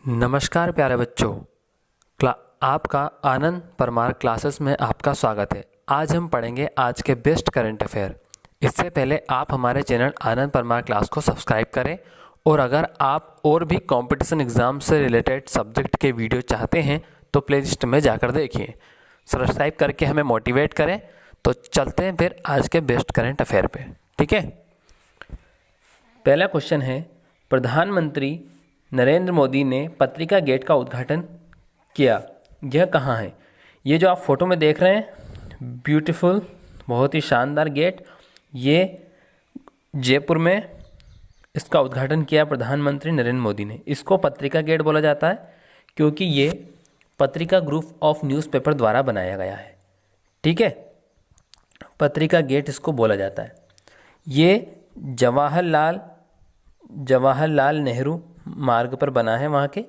नमस्कार प्यारे बच्चों। आपका आनंद परमार क्लासेस में आपका स्वागत है। आज हम पढ़ेंगे आज के बेस्ट करंट अफेयर। इससे पहले आप हमारे चैनल आनंद परमार क्लास को सब्सक्राइब करें और अगर आप और भी कंपटीशन एग्ज़ाम से रिलेटेड सब्जेक्ट के वीडियो चाहते हैं तो प्लेलिस्ट में जाकर देखिए। सब्सक्राइब करके हमें मोटिवेट करें। तो चलते हैं फिर आज के बेस्ट करंट अफेयर पे, ठीक है। पहला क्वेश्चन है, प्रधानमंत्री नरेंद्र मोदी ने पत्रिका गेट का उद्घाटन किया। यह कहाँ है? ये जो आप फोटो में देख रहे हैं, ब्यूटीफुल, बहुत ही शानदार गेट, ये जयपुर में इसका उद्घाटन किया प्रधानमंत्री नरेंद्र मोदी ने। इसको पत्रिका गेट बोला जाता है क्योंकि ये पत्रिका ग्रुप ऑफ न्यूज़पेपर द्वारा बनाया गया है, ठीक है। पत्रिका गेट इसको बोला जाता है। ये जवाहरलाल नेहरू मार्ग पर बना है वहाँ के,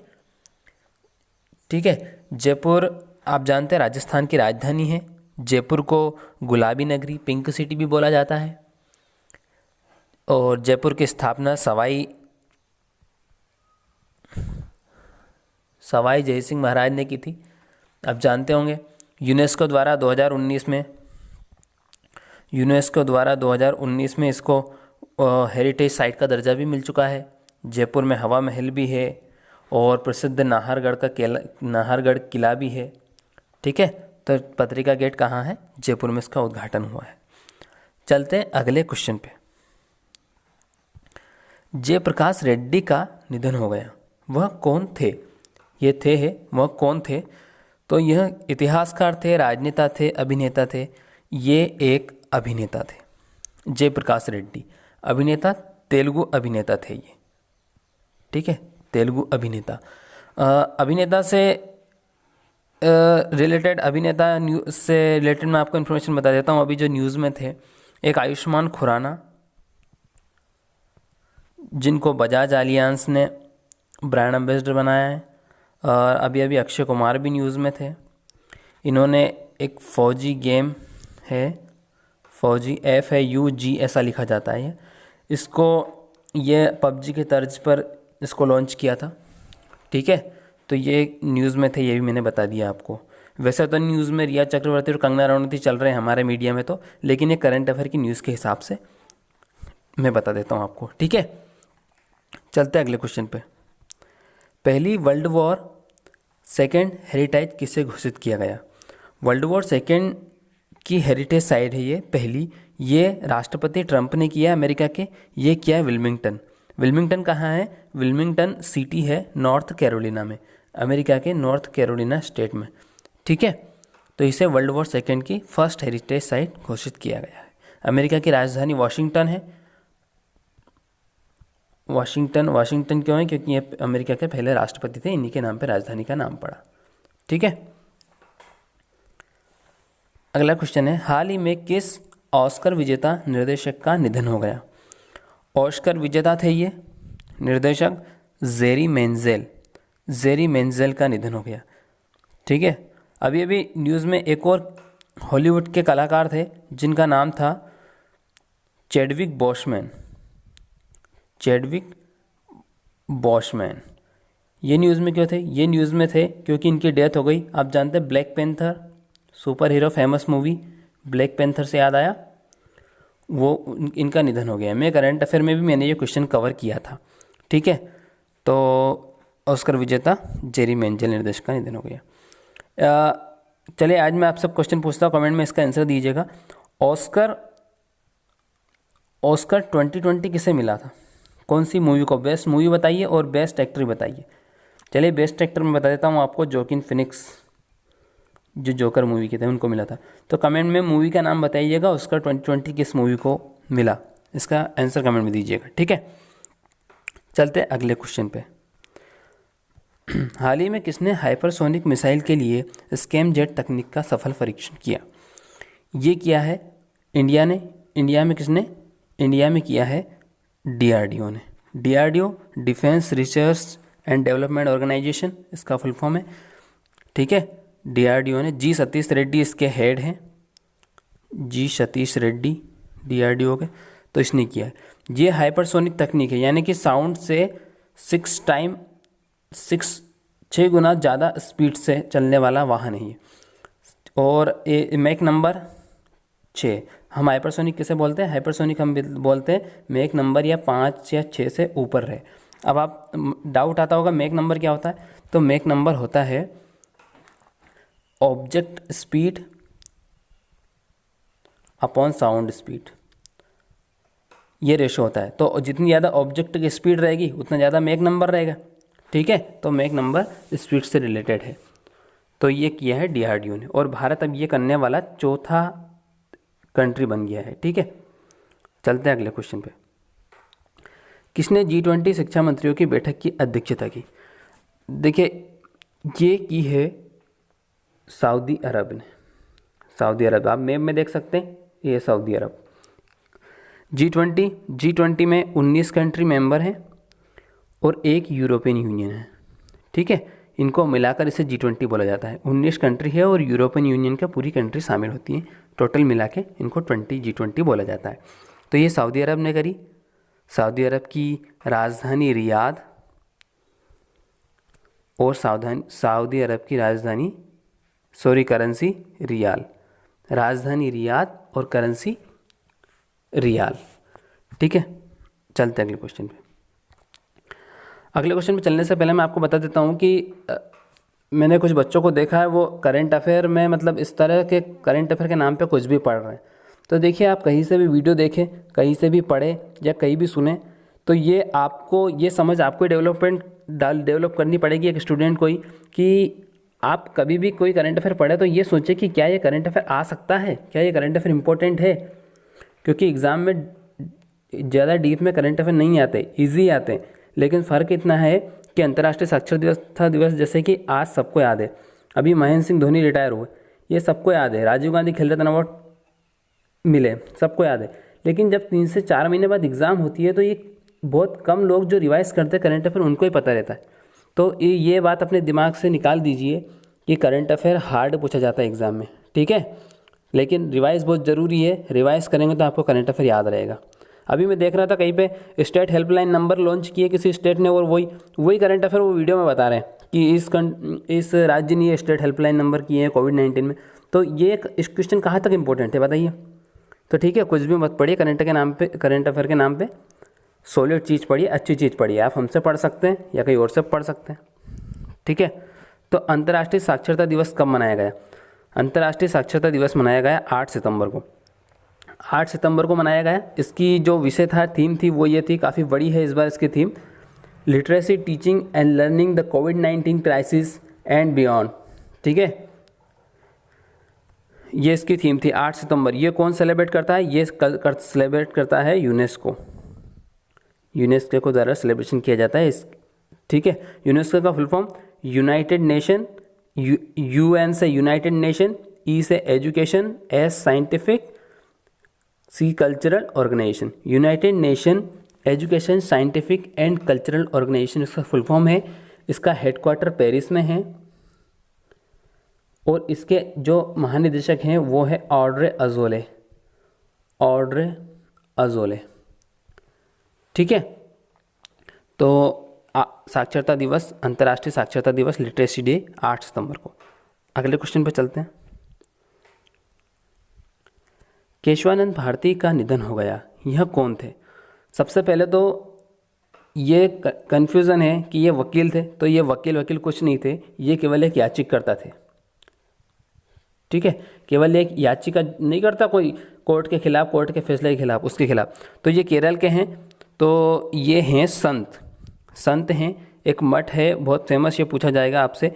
ठीक है। जयपुर आप जानते हैं राजस्थान की राजधानी है। जयपुर को गुलाबी नगरी, पिंक सिटी भी बोला जाता है। और जयपुर की स्थापना सवाई जय सिंह महाराज ने की थी, आप जानते होंगे। यूनेस्को द्वारा 2019 में इसको हेरिटेज साइट का दर्जा भी मिल चुका है। जयपुर में हवा महल भी है और प्रसिद्ध नाहरगढ़ किला भी है, ठीक है। तो पत्रिका गेट कहाँ है? जयपुर में इसका उद्घाटन हुआ है। चलते हैं अगले क्वेश्चन पे। जयप्रकाश रेड्डी का निधन हो गया। वह कौन थे? वह कौन थे? तो यह इतिहासकार थे, राजनेता थे, अभिनेता थे। ये एक अभिनेता थे, जयप्रकाश रेड्डी। अभिनेता, तेलुगु अभिनेता थे ये, ठीक है, तेलुगु अभिनेता। अभिनेता से रिलेटेड मैं आपको इन्फॉर्मेशन बता देता हूँ। अभी जो न्यूज़ में थे, एक आयुष्मान खुराना, जिनको बजाज एलियांस ने ब्रांड एम्बेसडर बनाया है। और अभी अक्षय कुमार भी न्यूज़ में थे। इन्होंने एक फौजी गेम है, फौजी FAUG ऐसा लिखा जाता है ये PUBG के तर्ज पर इसको लॉन्च किया था, ठीक है। तो ये न्यूज़ में थे, ये भी मैंने बता दिया आपको। वैसे तो न्यूज़ में रिया चक्रवर्ती और कंगना रनौत चल रहे हैं हमारे मीडिया में, तो लेकिन ये करंट अफेयर की न्यूज़ के हिसाब से मैं बता देता हूँ आपको, ठीक है। चलते हैं अगले क्वेश्चन पे। पहली वर्ल्ड वॉर सेकेंड हेरिटेज किसे घोषित किया गया? वर्ल्ड वॉर सेकेंड की हेरिटेज साइट है ये पहली। ये राष्ट्रपति ट्रंप ने किया अमेरिका के। ये किया है विल्मिंगटन कहाँ है? विल्मिंगटन सिटी है नॉर्थ कैरोलिना में, अमेरिका के नॉर्थ कैरोलिना स्टेट में, ठीक है। तो इसे वर्ल्ड वॉर सेकेंड की फर्स्ट हेरिटेज साइट घोषित किया गया है। अमेरिका की राजधानी वाशिंगटन है। वाशिंगटन क्यों है? क्योंकि ये अमेरिका के पहले राष्ट्रपति थे, इन्हीं के नाम पर राजधानी का नाम पड़ा, ठीक है। अगला क्वेश्चन है, हाल ही में किस ऑस्कर विजेता निर्देशक का निधन हो गया? ऑस्कर विजेता थे ये निर्देशक जेरी मेंजेल का निधन हो गया, ठीक है। अभी न्यूज़ में एक और हॉलीवुड के कलाकार थे जिनका नाम था चैडविक बॉशमैन। ये न्यूज़ में क्यों थे? ये न्यूज़ में थे क्योंकि इनकी डेथ हो गई। आप जानते हैं black panther super hero famous movie black panther से याद आया, वो इनका निधन हो गया। मैं करंट अफेयर में भी मैंने ये क्वेश्चन कवर किया था, ठीक है। तो ऑस्कर विजेता जेरी मेंजेल निर्देशक का निधन हो गया। चलिए आज मैं आपसे क्वेश्चन पूछता हूँ, कमेंट में इसका आंसर दीजिएगा। ऑस्कर 2020 किसे मिला था? कौन सी मूवी को? बेस्ट मूवी बताइए और बेस्ट एक्टर बताइए। चलिए बेस्ट एक्टर में बता देता हूँ आपको, जोकिन फिनिक्स जो जोकर मूवी के थे उनको मिला था। तो कमेंट में मूवी का नाम बताइएगा, उसका 2020 किस मूवी को मिला, इसका आंसर कमेंट में दीजिएगा, ठीक है। चलते अगले क्वेश्चन पे। हाल ही में किसने हाइपरसोनिक मिसाइल के लिए स्कैम जेट तकनीक का सफल परीक्षण किया? ये किया है इंडिया ने। इंडिया में किया है DRDO ने। DRDO defence research and development organisation इसका फुल फॉर्म है, ठीक है। DRDO ने। G सतीश रेड्डी इसके हेड हैं, G सतीश रेड्डी DRDO के, तो इसने किया है। ये हाइपरसोनिक तकनीक है, यानी कि साउंड से 6 6 गुना ज़्यादा स्पीड से चलने वाला वाहन है ये। और मैक नंबर 6, हम हाइपरसोनिक किसे बोलते हैं? हाइपरसोनिक हम बोलते हैं मैक नंबर या 5 या 6 से ऊपर रहे। अब आप डाउट आता होगा मैक नंबर क्या होता है? तो मैक नंबर होता है object speed upon sound speed, ये रेशो होता है। तो जितनी ज़्यादा ऑब्जेक्ट की स्पीड रहेगी उतना ज़्यादा मैक नंबर रहेगा, ठीक है। तो मैक नंबर स्पीड से रिलेटेड है। तो ये किया है DRDO ने, और भारत अब ये करने वाला चौथा कंट्री बन गया है, ठीक है। चलते हैं अगले क्वेश्चन पे। किसने G20 शिक्षा मंत्रियों की बैठक की अध्यक्षता की? देखिए, ये की है सऊदी अरब ने। सऊदी अरब आप मैप में देख सकते हैं, ये सऊदी अरब। G20 में 19 कंट्री मेंबर हैं और एक यूरोपियन यूनियन है, ठीक है। इनको मिलाकर इसे G20 बोला जाता है। 19 कंट्री है और यूरोपियन यूनियन का पूरी कंट्री शामिल होती हैं, टोटल मिला के इनको G20 बोला जाता है। तो ये सऊदी अरब ने करी। सऊदी अरब की राजधानी रियाद और सऊदी अरब की राजधानी करेंसी रियाल। राजधानी रियाद और करेंसी रियाल, ठीक है। चलते हैं अगले क्वेश्चन पे। अगले क्वेश्चन पे चलने से पहले मैं आपको बता देता हूँ कि मैंने कुछ बच्चों को देखा है वो करंट अफेयर में मतलब इस तरह के करंट अफेयर के नाम पे कुछ भी पढ़ रहे हैं। तो देखिए, आप कहीं से भी वीडियो देखें, कहीं से भी पढ़ें या कहीं भी सुने, तो ये आपको ये समझ आपको डेवलप करनी पड़ेगी एक स्टूडेंट को ही, कि आप कभी भी कोई करंट अफेयर पढ़े तो ये सोचें कि क्या ये करंट अफेयर आ सकता है, क्या ये करंट अफेयर इंपॉर्टेंट है। क्योंकि एग्ज़ाम में ज़्यादा डीप में करंट अफेयर नहीं आते, ईजी आते हैं। लेकिन फ़र्क इतना है कि अंतर्राष्ट्रीय साक्षरता दिवस जैसे कि आज सबको याद है, अभी महेंद्र सिंह धोनी रिटायर हुए, ये सबको याद है, राजीव गांधी खेल रत्न अवार्ड मिले, सबको याद है। लेकिन जब 3 से 4 महीने बाद एग्ज़ाम होती है तो ये बहुत कम लोग जो रिवाइज करते हैं करंट अफेयर उनको ही पता रहता है। तो ये बात अपने दिमाग से निकाल दीजिए कि करंट अफेयर हार्ड पूछा जाता है एग्ज़ाम में, ठीक है। लेकिन रिवाइज बहुत ज़रूरी है, रिवाइज करेंगे तो आपको करंट अफेयर याद रहेगा। अभी मैं देख रहा था कहीं पे स्टेट हेल्पलाइन नंबर लॉन्च किए किसी स्टेट ने, और वही करंट अफेयर वो वीडियो में बता रहे हैं कि इस राज्य ने ये स्टेट हेल्पलाइन नंबर किए हैं कोविड-19 में। तो ये क्वेश्चन कहाँ तक इंपॉर्टेंट है बताइए। तो ठीक है, कुछ भी मत पढ़िए करंट अफेयर के नाम पे, सॉलिड चीज़ पढ़िए, अच्छी चीज़ पढ़िए। आप हमसे पढ़ सकते हैं या कहीं और से पढ़ सकते हैं, ठीक है। तो अंतर्राष्ट्रीय साक्षरता दिवस कब मनाया गया? अंतर्राष्ट्रीय साक्षरता दिवस मनाया गया 8 सितंबर को। 8 सितंबर को मनाया गया। इसकी जो विषय था, थीम थी, वो ये थी, काफ़ी बड़ी है इस बार इसकी theme, literacy teaching and learning the covid crisis and beyond, ठीक है। ये इसकी थीम थी 8 सितंबर। ये कौन सेलिब्रेट करता है? ये सेलिब्रेट करता है यूनेस्को को द्वारा सेलिब्रेशन किया जाता है इस, ठीक है। यूनेस्को का full form united nation, UN से यूनाइटेड नेशन, E से education, S scientific, C cultural organisation. United nation education scientific and cultural organisation इसका फुल फॉर्म है। इसका हेडक्वार्टर पेरिस में है और इसके जो महानिदेशक हैं वो है ऑड्रे अजोले, ठीक है। तो साक्षरता दिवस, अंतर्राष्ट्रीय साक्षरता दिवस, लिटरेसी डे 8 सितंबर को। अगले क्वेश्चन पे चलते हैं। केशवानंद भारती का निधन हो गया, यह कौन थे? सबसे पहले तो ये कन्फ्यूज़न है कि ये वकील थे, तो ये वकील कुछ नहीं थे, ये केवल एक याचिकाकर्ता थे, ठीक है। केवल एक याचिका नहीं करता कोई कोर्ट के खिलाफ, कोर्ट के फैसले के खिलाफ, उसके खिलाफ। तो ये केरल के हैं, तो ये हैं संत हैं। एक मठ है बहुत फेमस, ये पूछा जाएगा आपसे,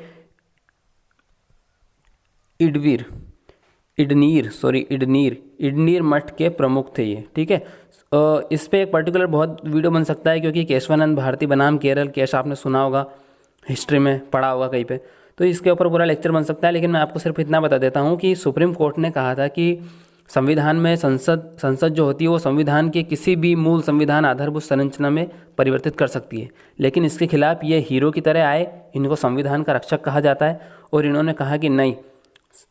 इडनीर मठ के प्रमुख थे ये, ठीक है। इस पे एक पर्टिकुलर बहुत वीडियो बन सकता है, क्योंकि केशवानंद भारती बनाम केरल केस आपने सुना होगा, हिस्ट्री में पढ़ा होगा कहीं पे, तो इसके ऊपर पूरा लेक्चर बन सकता है। लेकिन मैं आपको सिर्फ इतना बता देता हूँ कि सुप्रीम कोर्ट ने कहा था कि संविधान में संसद जो होती है वो संविधान के किसी भी मूल संविधान आधारभूत संरचना में परिवर्तित कर सकती है। लेकिन इसके खिलाफ ये हीरो की तरह आए, इनको संविधान का रक्षक कहा जाता है, और इन्होंने कहा कि नहीं,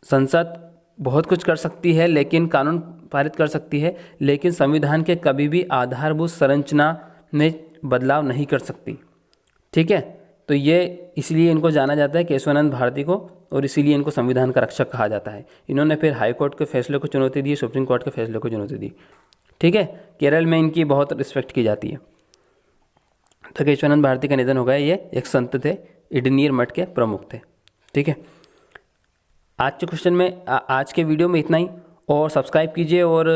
संसद बहुत कुछ कर सकती है, लेकिन कानून पारित कर सकती है, लेकिन संविधान के कभी भी आधारभूत संरचना में बदलाव नहीं कर सकती, ठीक है। तो ये इसलिए इनको जाना जाता है केशवानंद भारती को, और इसीलिए इनको संविधान का रक्षक कहा जाता है। इन्होंने फिर हाई कोर्ट के फैसले को चुनौती दी, सुप्रीम कोर्ट के फैसले को चुनौती दी। ठीक है, केरल में इनकी बहुत रिस्पेक्ट की जाती है। तो केशवानंद भारती का निधन हो गया। ये एक संत थे, इडनीर मठ के प्रमुख थे। ठीक है, आज के क्वेश्चन में आज के वीडियो में इतना ही। और सब्सक्राइब कीजिए और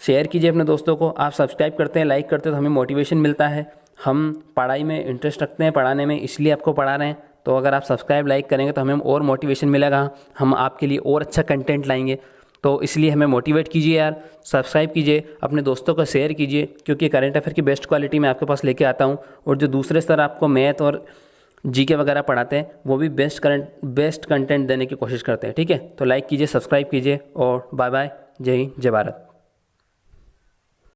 शेयर कीजिए अपने दोस्तों को। आप सब्सक्राइब करते हैं, लाइक करते हैं तो हमें मोटिवेशन मिलता है। हम पढ़ाई में इंटरेस्ट रखते हैं, पढ़ाने में, इसलिए आपको पढ़ा रहे हैं। तो अगर आप सब्सक्राइब लाइक करेंगे तो हमें और मोटिवेशन मिलेगा, हम आपके लिए और अच्छा कंटेंट लाएंगे। तो इसलिए हमें मोटिवेट कीजिए यार, सब्सक्राइब कीजिए, अपने दोस्तों को शेयर कीजिए, क्योंकि करंट अफेयर की बेस्ट क्वालिटी मैं आपके पास लेके आता हूँ। और जो दूसरे सर आपको मैथ और जीके वगैरह पढ़ाते हैं वो भी बेस्ट कंटेंट देने की कोशिश करते हैं। ठीक है, तो लाइक कीजिए, सब्सक्राइब कीजिए और बाय बाय। जय हिंद, जय भारत।